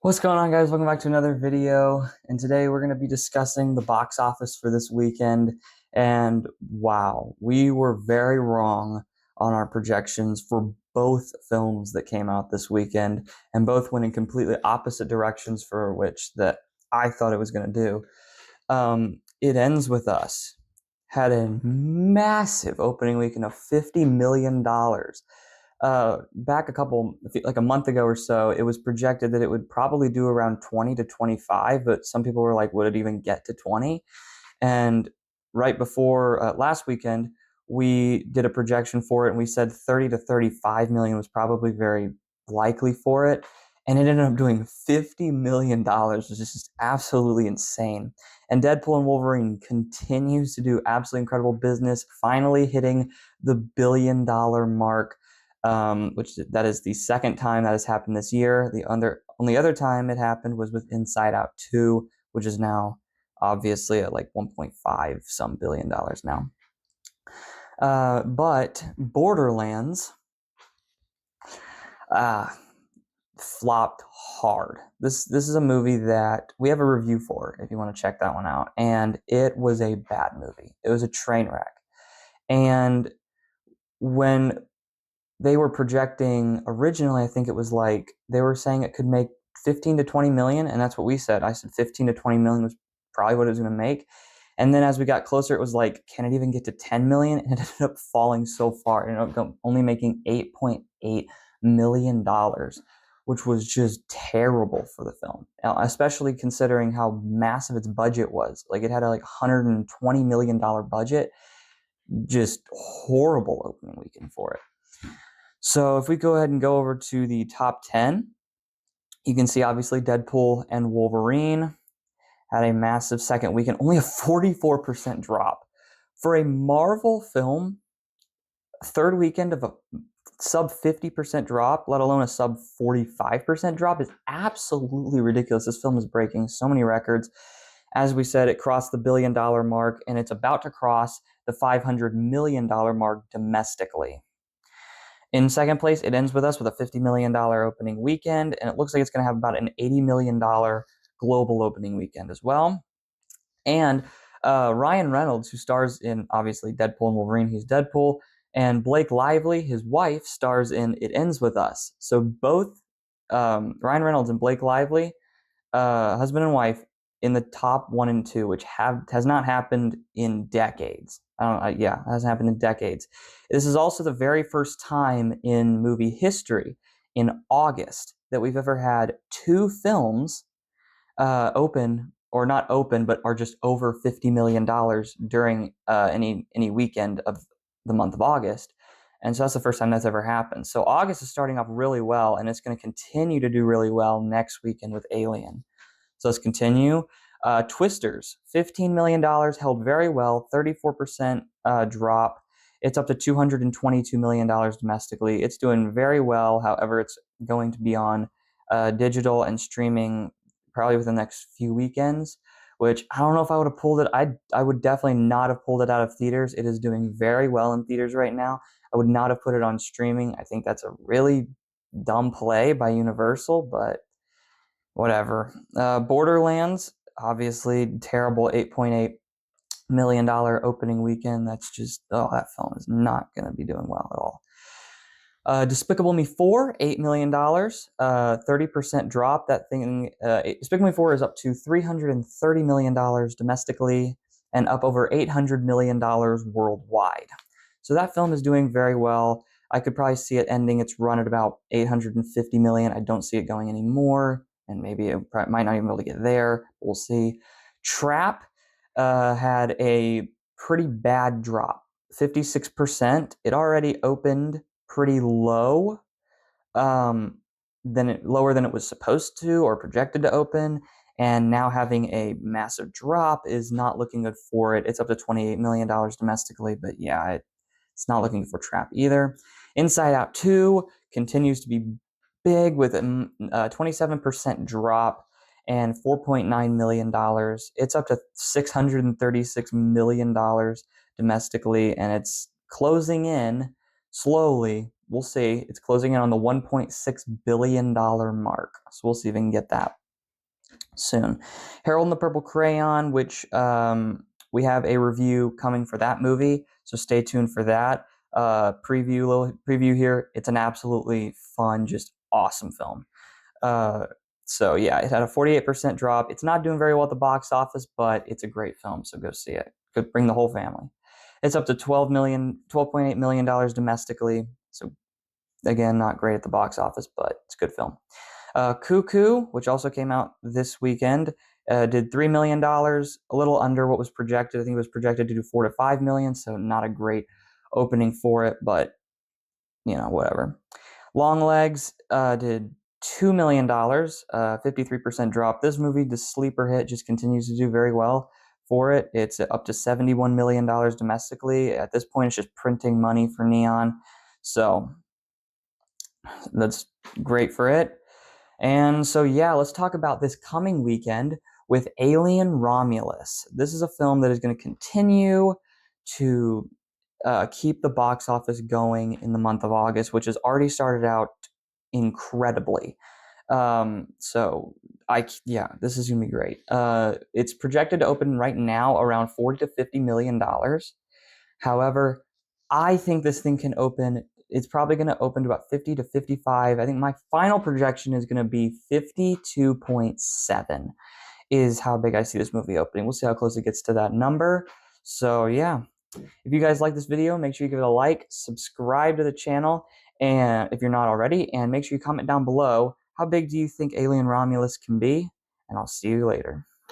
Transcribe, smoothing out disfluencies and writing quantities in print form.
What's going on, guys? Welcome back to another video. And today we're going to be discussing the box office for this weekend. And wow, we were very wrong on our projections for both films that came out this weekend, and both went in completely opposite directions for which that I thought it was going to do. It Ends With Us had a massive opening weekend of $50 million. Back like a month ago or so, it was projected that it would probably do around 20 to 25, but some people were like, would it even get to 20? And right before last weekend, we did a projection for it, and we said 30 to 35 million was probably very likely for it. And it ended up doing $50 million, which is just absolutely insane. And Deadpool and Wolverine continues to do absolutely incredible business, finally hitting the $1 billion mark, which that is the second time that has happened this year. The only other time it happened was with Inside Out 2, which is now obviously at like 1.5 some billion dollars now. But Borderlands uh, flopped hard. This is a movie that we have a review for if you want to check that one out. And it was a bad movie. It was a train wreck. And when they were projecting originally, I think it was like they were saying it could make 15 to 20 million, and that's what we said. I said 15 to 20 million was probably what it was going to make. And then as we got closer, it was like, can it even get to 10 million? And it ended up falling so far. It ended up only making $8.8 million, which was just terrible for the film, especially considering how massive its budget was. Like it had a like $120 million budget. Just horrible opening weekend for it. So if we go ahead and go over to the top 10, you can see obviously Deadpool and Wolverine had a massive second weekend, only a 44% drop. For a Marvel film, third weekend of a sub 50% drop, let alone a sub 45% drop, is absolutely ridiculous. This film is breaking so many records. As we said, it crossed the $1 billion mark, and it's about to cross the $500 million mark domestically. In second place, It Ends With Us with a $50 million opening weekend, and it looks like it's going to have about an $80 million global opening weekend as well. And Ryan Reynolds, who stars in, obviously, Deadpool and Wolverine, he's Deadpool, and Blake Lively, his wife, stars in It Ends With Us. So both Ryan Reynolds and Blake Lively, husband and wife, in the top 1 and 2, which has not happened in decades. It hasn't happened in decades. This is also the very first time in movie history in August that we've ever had 2 films open, or not open, but are just over $50 million during any weekend of the month of August. And so that's the first time that's ever happened. So August is starting off really well, and it's going to continue to do really well next weekend with Alien. So let's continue. Twisters, $15 million, held very well, 34% drop. It's up to $222 million domestically. It's doing very well. However, it's going to be on digital and streaming probably within the next few weekends, which I don't know if I would have pulled it. I would definitely not have pulled it out of theaters. It is doing very well in theaters right now. I would not have put it on streaming. I think that's a really dumb play by Universal, but whatever. Borderlands, obviously terrible $8.8 million opening weekend. That's just, that film is not going to be doing well at all. Despicable Me 4, $8 million, 30% drop. That thing, Despicable Me 4 is up to $330 million domestically and up over $800 million worldwide. So that film is doing very well. I could probably see it ending its run at about $850 million. I don't see it going anymore, and maybe it might not even be able to get there. We'll see. Trap had a pretty bad drop, 56%. It already opened pretty low, lower than it was supposed to or projected to open, and now having a massive drop is not looking good for it. It's up to $28 million domestically, but yeah, it's not looking for Trap either. Inside Out 2 continues to be big with a 27% drop and $4.9 million. It's up to $636 million domestically, and it's closing in slowly, we'll see. It's closing in on the $1.6 billion mark. So we'll see if we can get that soon. Harold and the Purple Crayon, which we have a review coming for that movie, so stay tuned for that. Little preview here. It's an absolutely fun, just awesome film. Uh, so yeah, it had a 48% drop. It's not doing very well at the box office, but it's a great film, so go see it. Could bring the whole family. It's up to $12.8 million domestically. So again, not great at the box office, but it's a good film. Cuckoo, which also came out this weekend, did $3 million, a little under what was projected. I think it was projected to do 4 to 5 million, so not a great opening for it, but whatever. Longlegs did $2 million, 53% drop. This movie, the sleeper hit, just continues to do very well for it. It's up to $71 million domestically. At this point, it's just printing money for Neon. So that's great for it. And so, yeah, let's talk about this coming weekend with Alien Romulus. This is a film that is going to continue to keep the box office going in the month of August, which has already started out incredibly. This is gonna be great. It's projected to open right now around $40 to $50 million. However, I think this thing can open. It's probably going to open to about 50 to 55. I think my final projection is going to be 52.7 is how big I see this movie opening. We'll see how close it gets to that number. So yeah, if you guys like this video, make sure you give it a like, subscribe to the channel, and if you're not already, and make sure you comment down below how big do you think Alien Romulus can be, and I'll see you later.